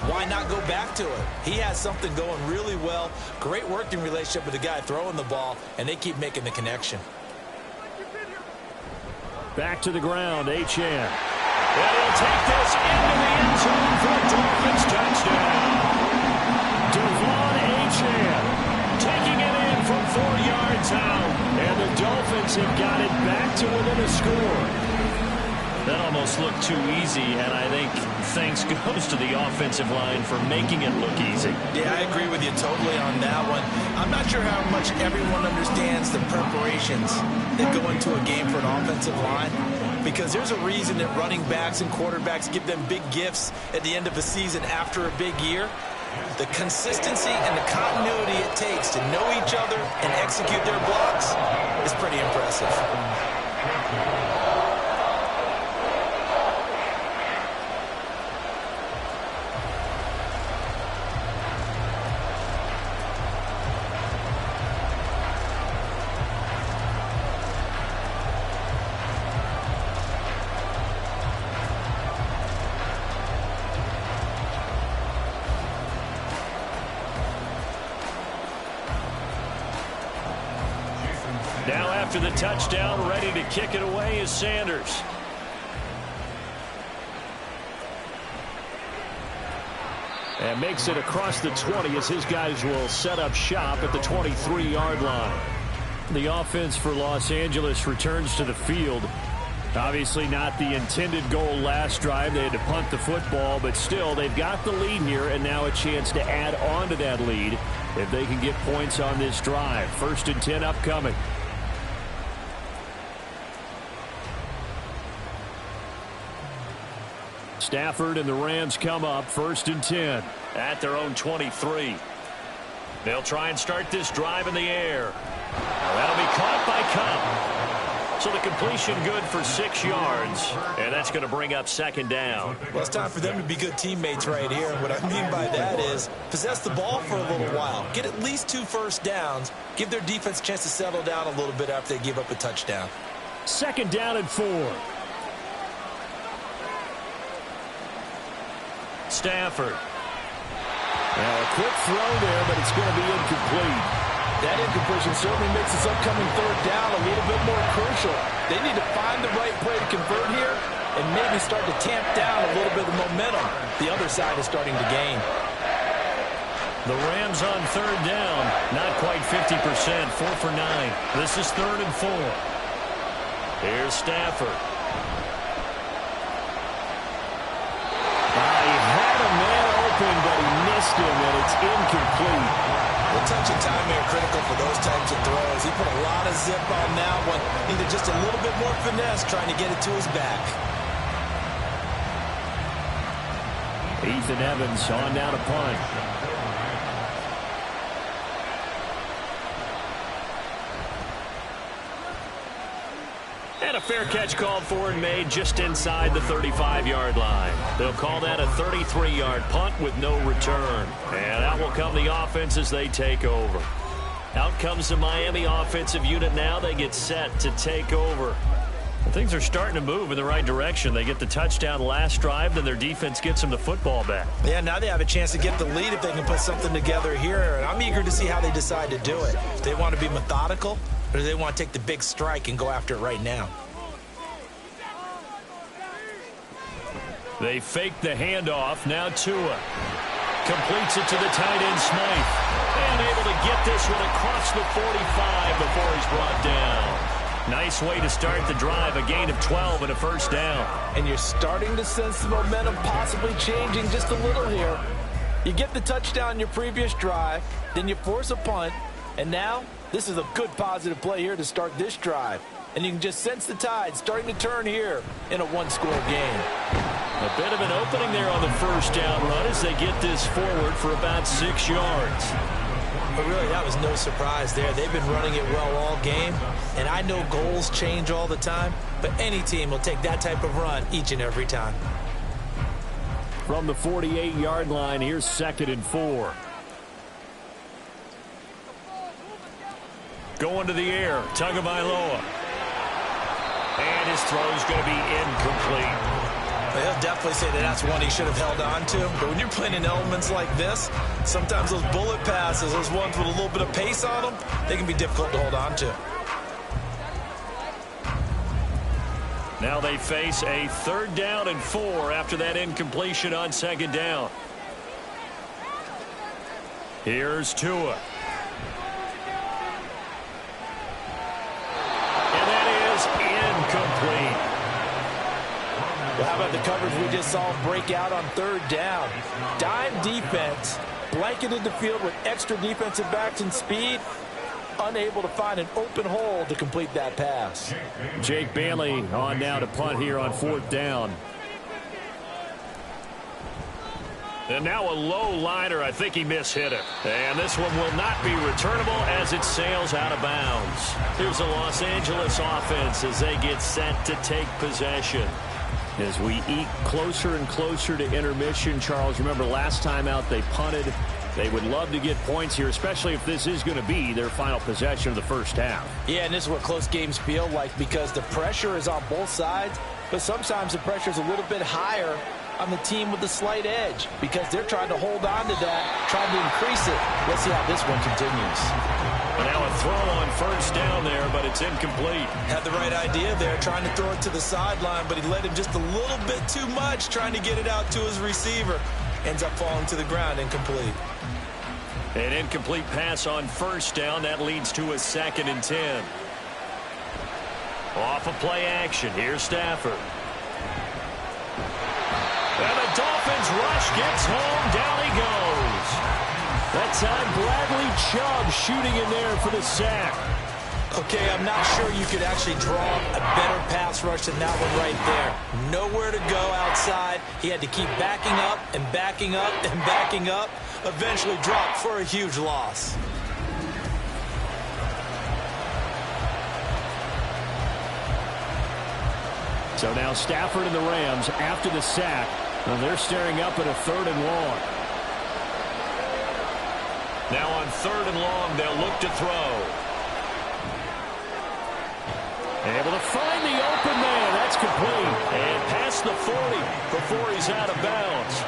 why not go back to it? He has something going really well. Great working relationship with the guy throwing the ball, and they keep making the connection. Back to the ground, Achane. And he'll take this into the end zone for a Dolphins touchdown. Devon Achane taking it in from 4 yards out. And the Dolphins have got it back to within a score. That almost looked too easy, and I think thanks goes to the offensive line for making it look easy. Yeah, I agree with you totally on that one. I'm not sure how much everyone understands the preparations that go into a game for an offensive line, because there's a reason that running backs and quarterbacks give them big gifts at the end of a season after a big year. The consistency and the continuity it takes to know each other and execute their blocks is pretty impressive. Now after the touchdown, ready to kick it away is Sanders. And makes it across the 20 as his guys will set up shop at the 23-yard line. The offense for Los Angeles returns to the field. Obviously not the intended goal last drive. They had to punt the football, but still they've got the lead here and now a chance to add on to that lead if they can get points on this drive. 1st and 10 upcoming. Stafford and the Rams come up 1st and 10 at their own 23. They'll try and start this drive in the air. That'll be caught by Cup. So the completion good for 6 yards, and that's going to bring up 2nd down. Well, it's time for them to be good teammates right here. And what I mean by that is possess the ball for a little while. Get at least 2 first downs. Give their defense a chance to settle down a little bit after they give up a touchdown. 2nd down and 4. Stafford. Now a quick throw there, but it's going to be incomplete. That incompletion certainly makes this upcoming 3rd down a little bit more crucial. They need to find the right play to convert here and maybe start to tamp down a little bit of momentum. The other side is starting to gain. The Rams on 3rd down. Not quite 50%. 4 for 9. This is 3rd and 4. Here's Stafford. He had a man open, but he missed him, and it's incomplete. A touch of time here critical for those types of throws. He put a lot of zip on that one. Needed just a little bit more finesse trying to get it to his back. Ethan Evans on down to punt. And a fair catch called for and made just inside the 35-yard line. They'll call that a 33-yard punt with no return. And out will come the offense as they take over. Out comes the Miami offensive unit now. They get set to take over. Things are starting to move in the right direction. They get the touchdown last drive, then their defense gets them the football back. Yeah, now they have a chance to get the lead if they can put something together here. And I'm eager to see how they decide to do it. Do they want to be methodical, or do they want to take the big strike and go after it right now? They fake the handoff. Now Tua completes it to the tight end Smythe. And able to get this one across the 45 before he's brought down. Nice way to start the drive, a gain of 12 and a first down. And you're starting to sense the momentum possibly changing just a little here. You get the touchdown in your previous drive, then you force a punt, and now this is a good positive play here to start this drive. And you can just sense the tide starting to turn here in a one-score game. A bit of an opening there on the first down run as they get this forward for about 6 yards. But really, that was no surprise there. They've been running it well all game. And I know goals change all the time, but any team will take that type of run each and every time. From the 48-yard line, here's 2nd and 4. Going to the air, Tagovailoa. And his throw's going to be incomplete. He'll definitely say that that's one he should have held on to. But when you're playing in elements like this, sometimes those bullet passes, those ones with a little bit of pace on them, they can be difficult to hold on to. Now they face a 3rd down and 4 after that incompletion on 2nd down. Here's Tua. And that is incomplete. Well, how about the coverage we just saw break out on 3rd down? Dime defense, blanketed the field with extra defensive backs and speed, unable to find an open hole to complete that pass. Jake Bailey on now to punt here on 4th down. And now a low liner. I think he mishit it. And this one will not be returnable as it sails out of bounds. Here's the Los Angeles offense as they get set to take possession. As we eke closer and closer to intermission, Charles, remember last time out they punted. They would love to get points here, especially if this is going to be their final possession of the first half. Yeah, and this is what close games feel like because the pressure is on both sides, but sometimes the pressure is a little bit higher on the team with the slight edge because they're trying to hold on to that, trying to increase it. Let's see how this one continues. And now a throw on 1st down there, but it's incomplete. Had the right idea there, trying to throw it to the sideline, but he let him just a little bit too much, trying to get it out to his receiver. Ends up falling to the ground, incomplete. An incomplete pass on 1st down. That leads to a 2nd and 10. Off of play action. Here's Stafford. And the Dolphins rush gets home. Down he goes. That time Bradley Chubb shooting in there for the sack. Okay, I'm not sure you could actually draw a better pass rush than that one right there. Nowhere to go outside. He had to keep backing up and backing up and backing up. Eventually dropped for a huge loss. So now Stafford and the Rams after the sack. Well, they're staring up at a 3rd and long. Now on 3rd and long, they'll look to throw. Able to find the open man. That's complete. And past the 40 before he's out of bounds.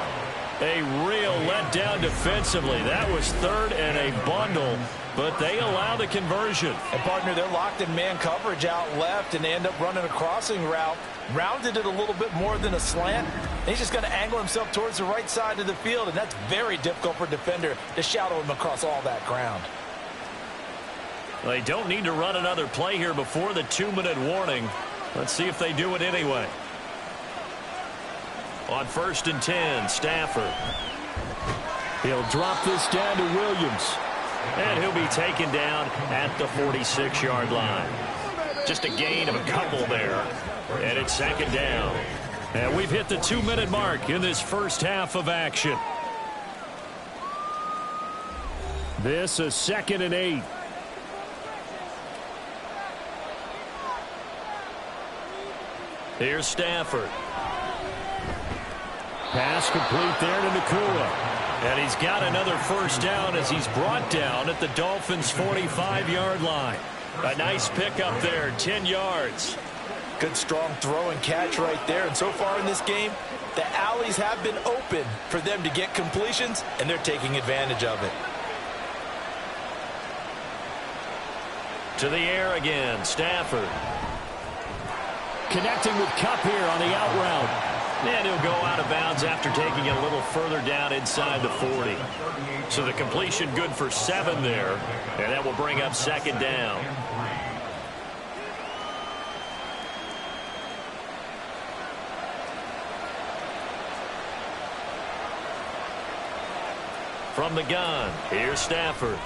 A real letdown defensively. That was 3rd and a bundle, but they allow the conversion. And, partner, they're locked in man coverage out left, and they end up running a crossing route. Rounded it a little bit more than a slant. He's just going to angle himself towards the right side of the field, and that's very difficult for a defender to shadow him across all that ground. They don't need to run another play here before the 2-minute warning. Let's see if they do it anyway. On 1st and 10, Stafford. He'll drop this down to Williams. And he'll be taken down at the 46-yard line. Just a gain of a couple there. And it's 2nd down. And we've hit the 2-minute mark in this first half of action. This is 2nd and 8. Here's Stafford. Pass complete there to Nakua. And he's got another first down as he's brought down at the Dolphins' 45-yard line. A nice pickup there, 10 yards. Good strong throw and catch right there. And so far in this game, the alleys have been open for them to get completions, and they're taking advantage of it. To the air again, Stafford. Connecting with Kupp here on the out route. And he'll go out of bounds after taking it a little further down inside the 40. So the completion good for 7 there. And that will bring up 2nd down. From the gun, here's Stafford.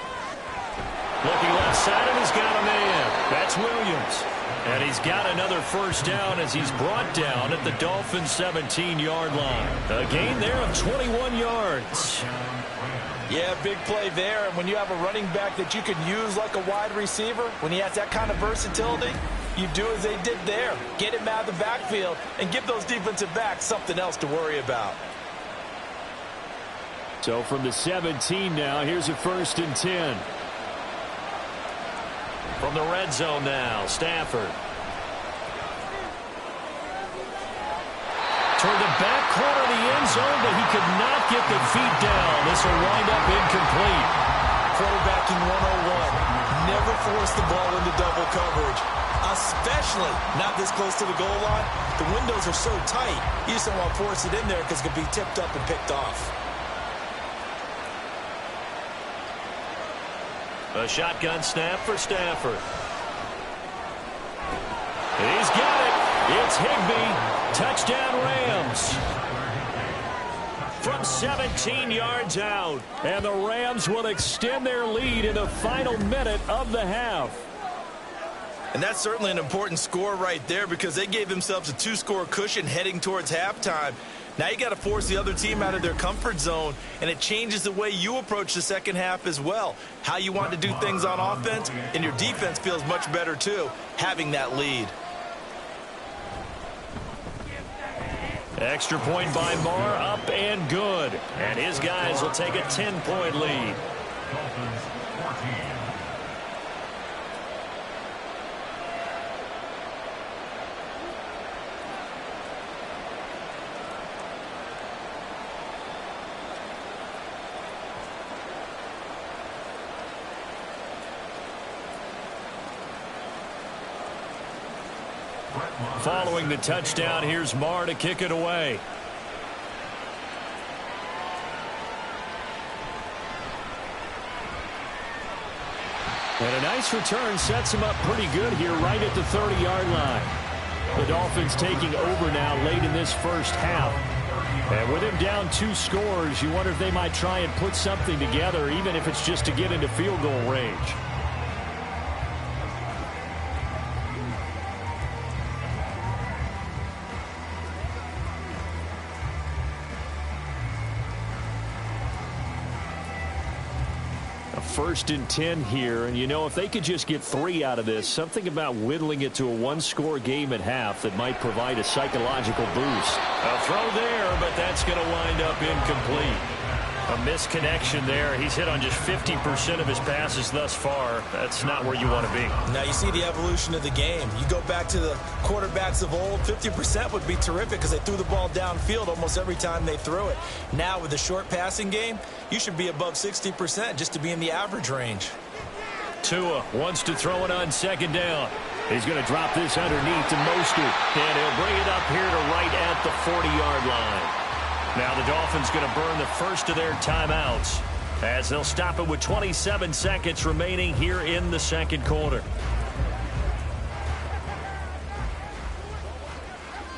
Looking left side, and he's got a man. That's Williams. And he's got another first down as he's brought down at the Dolphins' 17-yard line. A gain there of 21 yards. Yeah, big play there. And when you have a running back that you can use like a wide receiver, when he has that kind of versatility, you do as they did there. Get him out of the backfield and give those defensive backs something else to worry about. So from the 17 now, here's a 1st and 10. From the red zone now, Stafford. Toward the back corner of the end zone, but he could not get the feet down. This will wind up incomplete. Quarterbacking 101. Never force the ball into double coverage, especially not this close to the goal line. The windows are so tight, you just don't want to force it in there because it could be tipped up and picked off. A shotgun snap for Stafford. He's got it. It's Higbee. Touchdown Rams. From 17 yards out. And the Rams will extend their lead in the final minute of the half. And that's certainly an important score right there because they gave themselves a 2-score cushion heading towards halftime. Now you got to force the other team out of their comfort zone, and it changes the way you approach the second half as well. How you want to do things on offense, and your defense feels much better too, having that lead. Extra point by Marr, up and good. And his guys will take a 10-point lead. Dolphins 14. Following the touchdown, here's Marr to kick it away. And a nice return sets him up pretty good here right at the 30-yard line. The Dolphins taking over now late in this first half. And with him down 2 scores, you wonder if they might try and put something together, even if it's just to get into field goal range. First and 10 here, and you know, if they could just get 3 out of this, something about whittling it to a 1-score game at half that might provide a psychological boost. A throw there, but that's going to wind up incomplete. A misconnection there. He's hit on just 50% of his passes thus far. That's not where you want to be. Now you see the evolution of the game. You go back to the quarterbacks of old, 50% would be terrific because they threw the ball downfield almost every time they threw it. Now with the short passing game, you should be above 60% just to be in the average range. Tua wants to throw it on 2nd down. He's going to drop this underneath to Mostert, and he'll bring it up here to right at the 40-yard line. Now the Dolphins going to burn the first of their timeouts as they'll stop it with 27 seconds remaining here in the second quarter.